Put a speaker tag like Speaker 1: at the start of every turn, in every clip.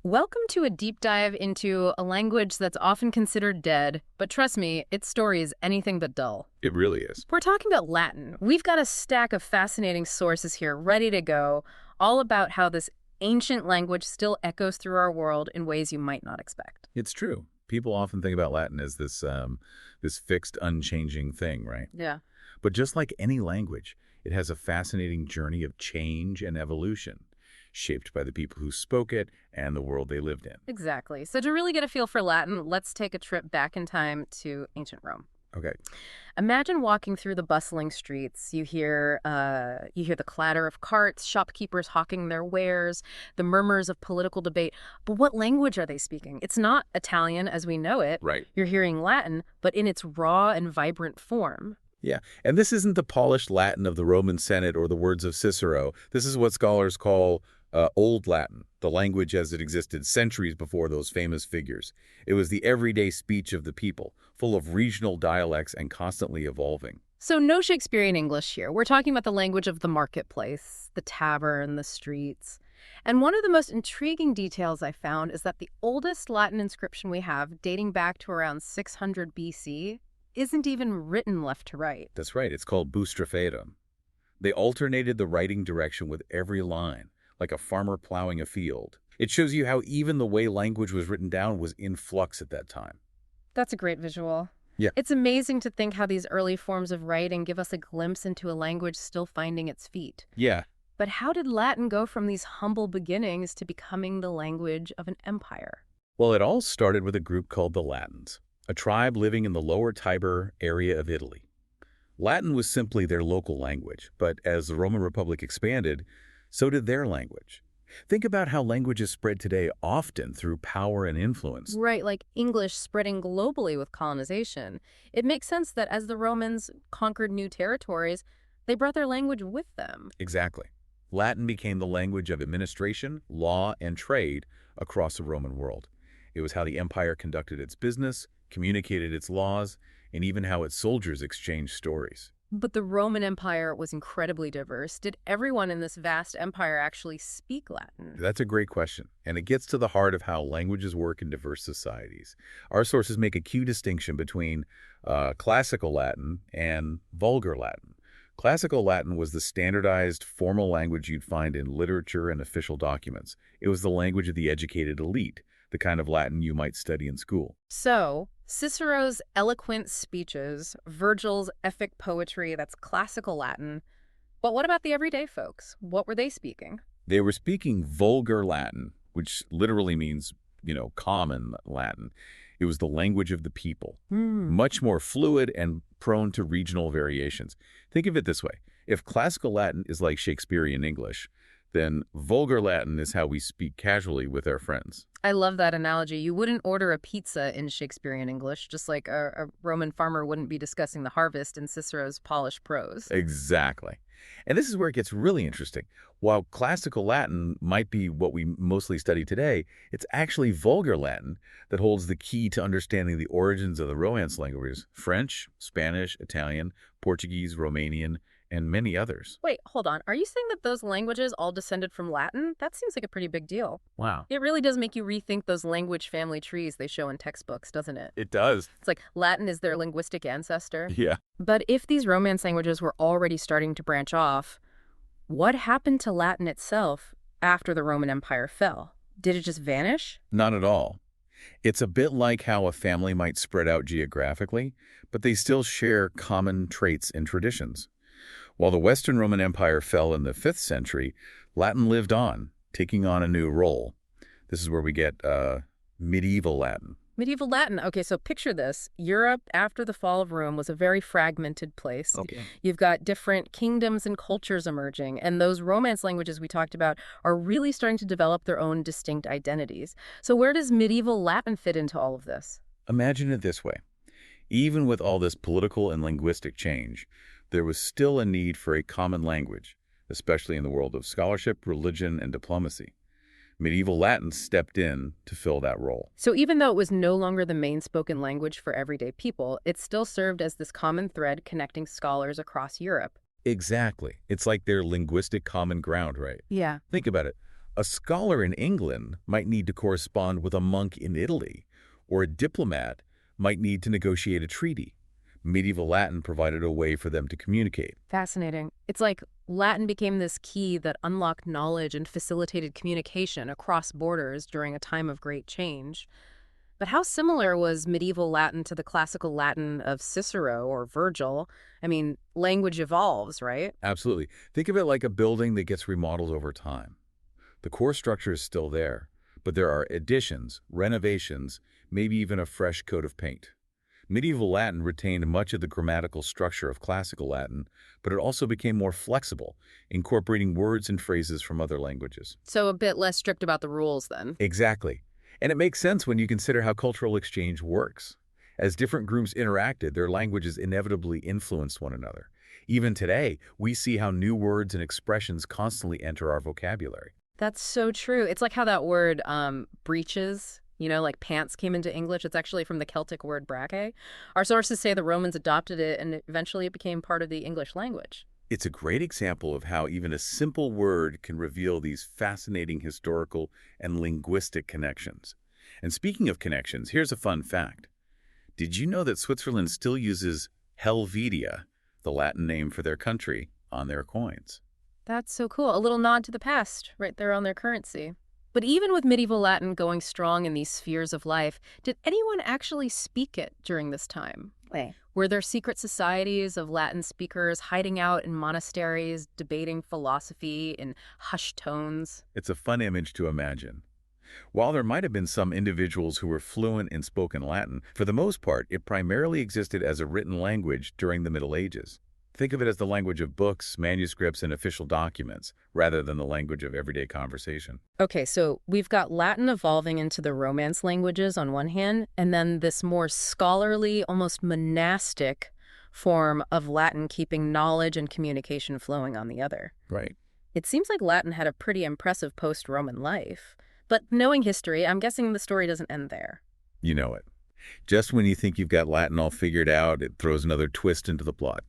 Speaker 1: Welcome to a deep dive into a language that's often considered dead, but trust me, its story is anything but dull.
Speaker 2: It really is.
Speaker 1: We're talking about Latin. We've got a stack of fascinating sources here ready to go, all about how this ancient language still echoes through our world in ways you might not expect.
Speaker 2: It's true. People often think about Latin as this fixed, unchanging thing, right?
Speaker 1: Yeah.
Speaker 2: But just like any language, it has a fascinating journey of change and evolution, shaped by the people who spoke it and the world they lived in.
Speaker 1: Exactly. So to really get a feel for Latin, let's take a trip back in time to ancient Rome.
Speaker 2: Okay.
Speaker 1: Imagine walking through the bustling streets. You hear the clatter of carts, shopkeepers hawking their wares, the murmurs of political debate. But what language are they speaking? It's not Italian as we know it.
Speaker 2: Right.
Speaker 1: You're hearing Latin, but in its raw and vibrant form.
Speaker 2: Yeah. And this isn't the polished Latin of the Roman Senate or the words of Cicero. This is what scholars call Old Latin, the language as it existed centuries before those famous figures. It was the everyday speech of the people, full of regional dialects and constantly evolving.
Speaker 1: So no Shakespearean English here. We're talking about the language of the marketplace, the tavern, the streets. And one of the most intriguing details I found is that the oldest Latin inscription we have, dating back to around 600 BC, isn't even written left to right.
Speaker 2: That's right. It's called bustrafetum. They alternated the writing direction with every line, like a farmer plowing a field. It shows you how even the way language was written down was in flux at that time.
Speaker 1: That's a great visual.
Speaker 2: Yeah.
Speaker 1: It's amazing to think how these early forms of writing give us a glimpse into a language still finding its feet.
Speaker 2: Yeah.
Speaker 1: But how did Latin go from these humble beginnings to becoming the language of an empire?
Speaker 2: Well, it all started with a group called the Latins, a tribe living in the lower Tiber area of Italy. Latin was simply their local language, but as the Roman Republic expanded, so did their language. Think about how languages spread today often through power and influence.
Speaker 1: Right, like English spreading globally with colonization. It makes sense that as the Romans conquered new territories, they brought their language with them.
Speaker 2: Exactly. Latin became the language of administration, law, and trade across the Roman world. It was how the empire conducted its business, communicated its laws, and even how its soldiers exchanged stories.
Speaker 1: But the Roman Empire was incredibly diverse. Did everyone in this vast empire actually speak Latin?
Speaker 2: That's a great question, and it gets to the heart of how languages work in diverse societies. Our sources make a key distinction between classical Latin and vulgar Latin. Classical Latin was the standardized formal language you'd find in literature and official documents. It was the language of the educated elite, the kind of Latin you might study in school.
Speaker 1: So, Cicero's eloquent speeches, Virgil's epic poetry, that's classical Latin. But what about the everyday folks? What were they speaking?
Speaker 2: They were speaking vulgar Latin, which literally means, common Latin. It was the language of the people, much more fluid and prone to regional variations. Think of it this way. If classical Latin is like Shakespearean English, then vulgar Latin is how we speak casually with our friends.
Speaker 1: I love that analogy. You wouldn't order a pizza in Shakespearean English, just like a Roman farmer wouldn't be discussing the harvest in Cicero's polished prose.
Speaker 2: Exactly. And this is where it gets really interesting. While classical Latin might be what we mostly study today, it's actually vulgar Latin that holds the key to understanding the origins of the Romance languages: French, Spanish, Italian, Portuguese, Romanian, and many others.
Speaker 1: Wait, hold on. Are you saying that those languages all descended from Latin? That seems like a pretty big deal.
Speaker 2: Wow.
Speaker 1: It really does make you rethink those language family trees they show in textbooks, doesn't it?
Speaker 2: It does.
Speaker 1: It's like Latin is their linguistic ancestor.
Speaker 2: Yeah.
Speaker 1: But if these Romance languages were already starting to branch off, what happened to Latin itself after the Roman Empire fell? Did it just vanish?
Speaker 2: Not at all. It's a bit like how a family might spread out geographically, but they still share common traits and traditions. While the Western Roman Empire fell in the 5th century, Latin lived on, taking on a new role. This is where we get medieval Latin.
Speaker 1: Medieval Latin. Okay, so picture this. Europe, after the fall of Rome, was a very fragmented place.
Speaker 2: Okay.
Speaker 1: You've got different kingdoms and cultures emerging, and those Romance languages we talked about are really starting to develop their own distinct identities. So where does medieval Latin fit into all of this?
Speaker 2: Imagine it this way. Even with all this political and linguistic change, there was still a need for a common language, especially in the world of scholarship, religion, and diplomacy. Medieval Latin stepped in to fill that role.
Speaker 1: So even though it was no longer the main spoken language for everyday people, it still served as this common thread connecting scholars across Europe.
Speaker 2: Exactly. It's like their linguistic common ground, right?
Speaker 1: Yeah.
Speaker 2: Think about it. A scholar in England might need to correspond with a monk in Italy, or a diplomat might need to negotiate a treaty. Medieval Latin provided a way for them to communicate.
Speaker 1: Fascinating. It's like Latin became this key that unlocked knowledge and facilitated communication across borders during a time of great change. But how similar was medieval Latin to the classical Latin of Cicero or Virgil? I mean, language evolves, right?
Speaker 2: Absolutely. Think of it like a building that gets remodeled over time. The core structure is still there, but there are additions, renovations, maybe even a fresh coat of paint. Medieval Latin retained much of the grammatical structure of classical Latin, but it also became more flexible, incorporating words and phrases from other languages.
Speaker 1: So a bit less strict about the rules then.
Speaker 2: Exactly. And it makes sense when you consider how cultural exchange works. As different groups interacted, their languages inevitably influenced one another. Even today, we see how new words and expressions constantly enter our vocabulary.
Speaker 1: That's so true. It's like how that word breeches, like pants came into English. It's actually from the Celtic word brache. Our sources say the Romans adopted it and eventually it became part of the English language.
Speaker 2: It's a great example of how even a simple word can reveal these fascinating historical and linguistic connections. And speaking of connections, here's a fun fact. Did you know that Switzerland still uses Helvetia, the Latin name for their country, on their coins?
Speaker 1: That's so cool. A little nod to the past right there on their currency. But even with medieval Latin going strong in these spheres of life, did anyone actually speak it during this time?
Speaker 3: Way.
Speaker 1: Were there secret societies of Latin speakers hiding out in monasteries, debating philosophy in hushed tones?
Speaker 2: It's a fun image to imagine. While there might have been some individuals who were fluent in spoken Latin, for the most part, it primarily existed as a written language during the Middle Ages. Think of it as the language of books, manuscripts, and official documents, rather than the language of everyday conversation.
Speaker 1: Okay, so we've got Latin evolving into the Romance languages on one hand, and then this more scholarly, almost monastic form of Latin keeping knowledge and communication flowing on the other.
Speaker 2: Right.
Speaker 1: It seems like Latin had a pretty impressive post-Roman life. But knowing history, I'm guessing the story doesn't end there.
Speaker 2: You know it. Just when you think you've got Latin all figured out, it throws another twist into the plot.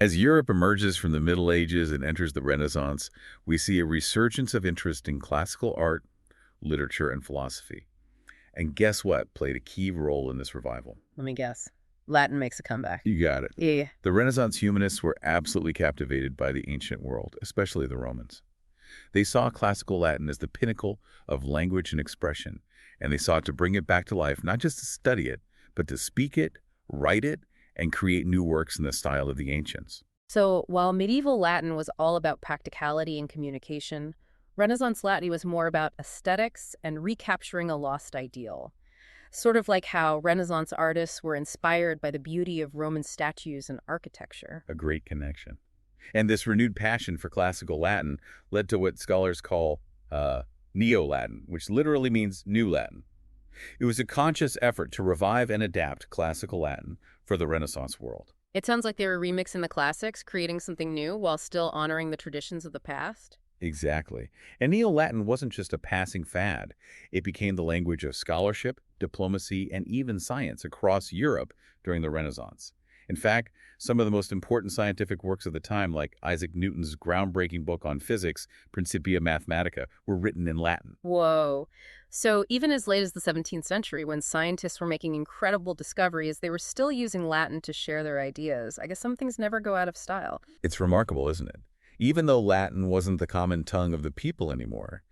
Speaker 2: As Europe emerges from the Middle Ages and enters the Renaissance, we see a resurgence of interest in classical art, literature, and philosophy. And guess what played a key role in this revival?
Speaker 1: Let me guess. Latin makes a comeback.
Speaker 2: You got it.
Speaker 1: Yeah.
Speaker 2: The Renaissance humanists were absolutely captivated by the ancient world, especially the Romans. They saw classical Latin as the pinnacle of language and expression, and they sought to bring it back to life, not just to study it, but to speak it, write it, and create new works in the style of the ancients.
Speaker 1: So while medieval Latin was all about practicality and communication, Renaissance Latin was more about aesthetics and recapturing a lost ideal. Sort of like how Renaissance artists were inspired by the beauty of Roman statues and architecture.
Speaker 2: A great connection. And this renewed passion for classical Latin led to what scholars call Neo-Latin, which literally means New Latin. It was a conscious effort to revive and adapt classical Latin for the Renaissance world.
Speaker 1: It sounds like they were remixing the classics, creating something new while still honoring the traditions of the past.
Speaker 2: Exactly. And Neo-Latin wasn't just a passing fad. It became the language of scholarship, diplomacy, and even science across Europe during the Renaissance. In fact, some of the most important scientific works of the time, like Isaac Newton's groundbreaking book on physics, Principia Mathematica, were written in Latin.
Speaker 1: Whoa. So even as late as the 17th century, when scientists were making incredible discoveries, they were still using Latin to share their ideas. I guess some things never go out of style.
Speaker 2: It's remarkable, isn't it? Even though Latin wasn't the common tongue of the people anymore,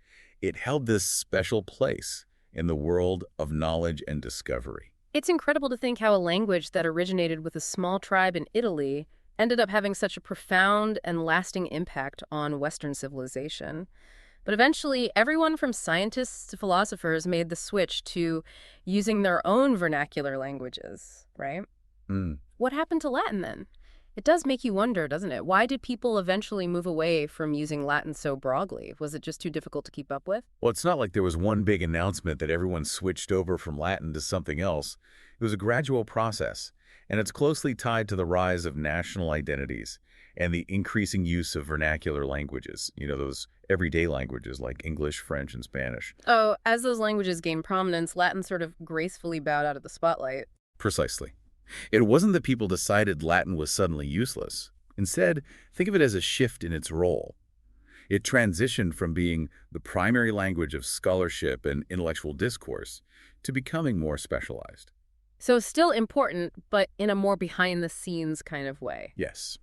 Speaker 2: it held this special place in the world of knowledge and discovery.
Speaker 1: It's incredible to think how a language that originated with a small tribe in Italy ended up having such a profound and lasting impact on Western civilization. But eventually, everyone from scientists to philosophers made the switch to using their own vernacular languages, right? What happened to Latin then? It does make you wonder, doesn't it? Why did people eventually move away from using Latin so broadly? Was it just too difficult to keep up with?
Speaker 2: Well, it's not like there was one big announcement that everyone switched over from Latin to something else. It was a gradual process, and it's closely tied to the rise of national identities and the increasing use of vernacular languages, those everyday languages like English, French, and Spanish.
Speaker 1: Oh, as those languages gained prominence, Latin sort of gracefully bowed out of the spotlight.
Speaker 2: Precisely. It wasn't that people decided Latin was suddenly useless. Instead, think of it as a shift in its role. It transitioned from being the primary language of scholarship and intellectual discourse to becoming more specialized.
Speaker 1: So still important, but in a more behind-the-scenes kind of way.
Speaker 2: Yes.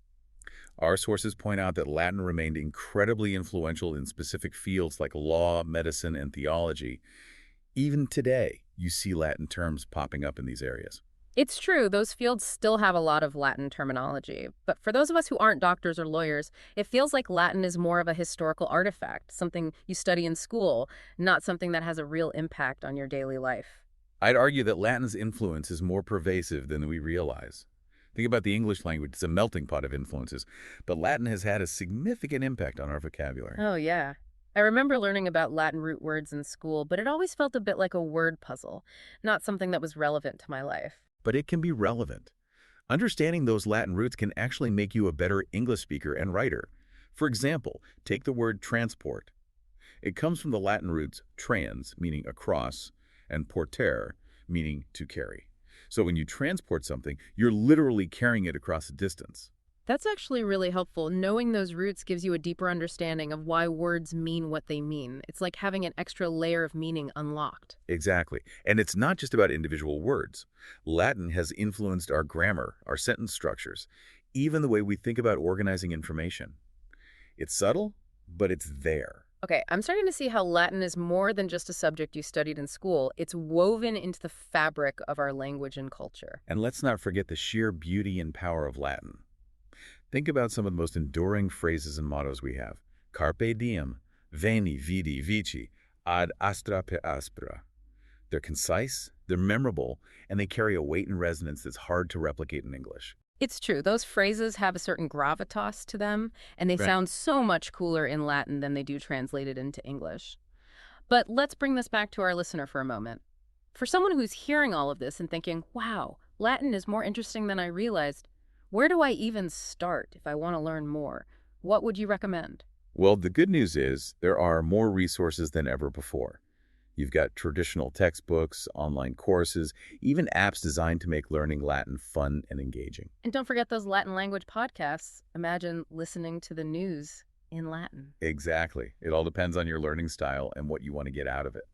Speaker 2: Our sources point out that Latin remained incredibly influential in specific fields like law, medicine, and theology. Even today, you see Latin terms popping up in these areas.
Speaker 1: It's true, those fields still have a lot of Latin terminology. But for those of us who aren't doctors or lawyers, it feels like Latin is more of a historical artifact, something you study in school, not something that has a real impact on your daily life.
Speaker 2: I'd argue that Latin's influence is more pervasive than we realize. Think about the English language. It's a melting pot of influences, but Latin has had a significant impact on our vocabulary.
Speaker 1: Oh, yeah. I remember learning about Latin root words in school, but it always felt a bit like a word puzzle, not something that was relevant to my life.
Speaker 2: But it can be relevant. Understanding those Latin roots can actually make you a better English speaker and writer. For example, take the word transport. It comes from the Latin roots trans, meaning across, and portere, meaning to carry. So when you transport something, you're literally carrying it across a distance.
Speaker 1: That's actually really helpful. Knowing those roots gives you a deeper understanding of why words mean what they mean. It's like having an extra layer of meaning unlocked.
Speaker 2: Exactly. And it's not just about individual words. Latin has influenced our grammar, our sentence structures, even the way we think about organizing information. It's subtle, but it's there.
Speaker 1: Okay, I'm starting to see how Latin is more than just a subject you studied in school. It's woven into the fabric of our language and culture.
Speaker 2: And let's not forget the sheer beauty and power of Latin. Think about some of the most enduring phrases and mottos we have. Carpe diem, veni, vidi, vici, ad astra per aspera. They're concise, they're memorable, and they carry a weight and resonance that's hard to replicate in English.
Speaker 1: It's true, those phrases have a certain gravitas to them, and they
Speaker 2: Right.
Speaker 1: sound so much cooler in Latin than they do translated into English. But let's bring this back to our listener for a moment. For someone who's hearing all of this and thinking, wow, Latin is more interesting than I realized, where do I even start if I want to learn more? What would you recommend?
Speaker 2: Well, the good news is there are more resources than ever before. You've got traditional textbooks, online courses, even apps designed to make learning Latin fun and engaging.
Speaker 1: And don't forget those Latin language podcasts. Imagine listening to the news in Latin.
Speaker 2: Exactly. It all depends on your learning style and what you want to get out of it.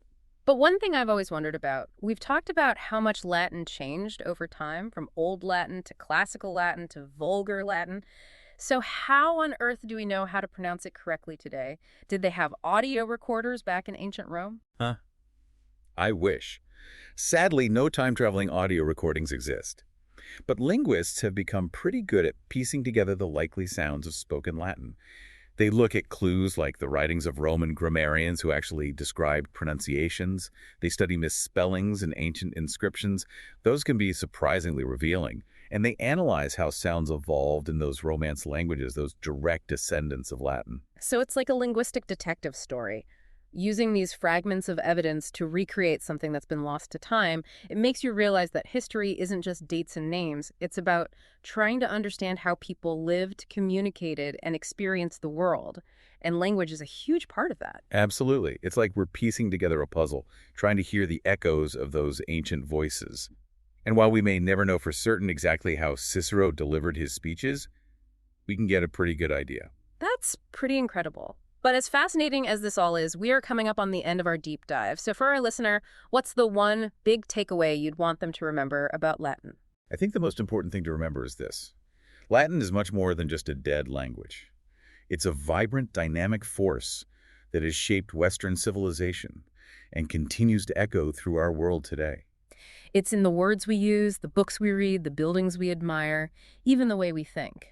Speaker 1: But one thing I've always wondered about, we've talked about how much Latin changed over time, from Old Latin to Classical Latin to Vulgar Latin. So how on earth do we know how to pronounce it correctly today? Did they have audio recorders back in ancient Rome?
Speaker 2: Huh? I wish. Sadly, no time-traveling audio recordings exist. But linguists have become pretty good at piecing together the likely sounds of spoken Latin. They look at clues like the writings of Roman grammarians who actually described pronunciations. They study misspellings in ancient inscriptions. Those can be surprisingly revealing. And they analyze how sounds evolved in those Romance languages, those direct descendants of Latin.
Speaker 1: So it's like a linguistic detective story. Using these fragments of evidence to recreate something that's been lost to time, it makes you realize that history isn't just dates and names. It's about trying to understand how people lived, communicated, and experienced the world. And language is a huge part of that.
Speaker 2: Absolutely. It's like we're piecing together a puzzle, trying to hear the echoes of those ancient voices. And while we may never know for certain exactly how Cicero delivered his speeches, we can get a pretty good idea.
Speaker 1: That's pretty incredible. But as fascinating as this all is, we are coming up on the end of our deep dive. So for our listener, what's the one big takeaway you'd want them to remember about Latin?
Speaker 2: I think the most important thing to remember is this. Latin is much more than just a dead language. It's a vibrant, dynamic force that has shaped Western civilization and continues to echo through our world today.
Speaker 1: It's in the words we use, the books we read, the buildings we admire, even the way we think.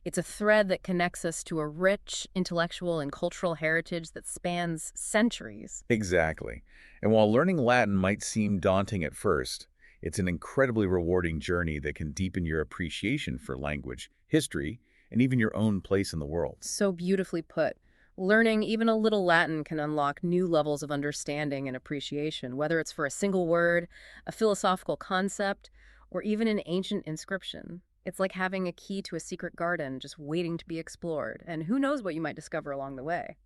Speaker 1: It's a thread that connects us to a rich intellectual and cultural heritage that spans centuries.
Speaker 2: Exactly. And while learning Latin might seem daunting at first, it's an incredibly rewarding journey that can deepen your appreciation for language, history, and even your own place in the world.
Speaker 1: So beautifully put. Learning even a little Latin can unlock new levels of understanding and appreciation, whether it's for a single word, a philosophical concept, or even an ancient inscription. It's like having a key to a secret garden just waiting to be explored, and who knows what you might discover along the way.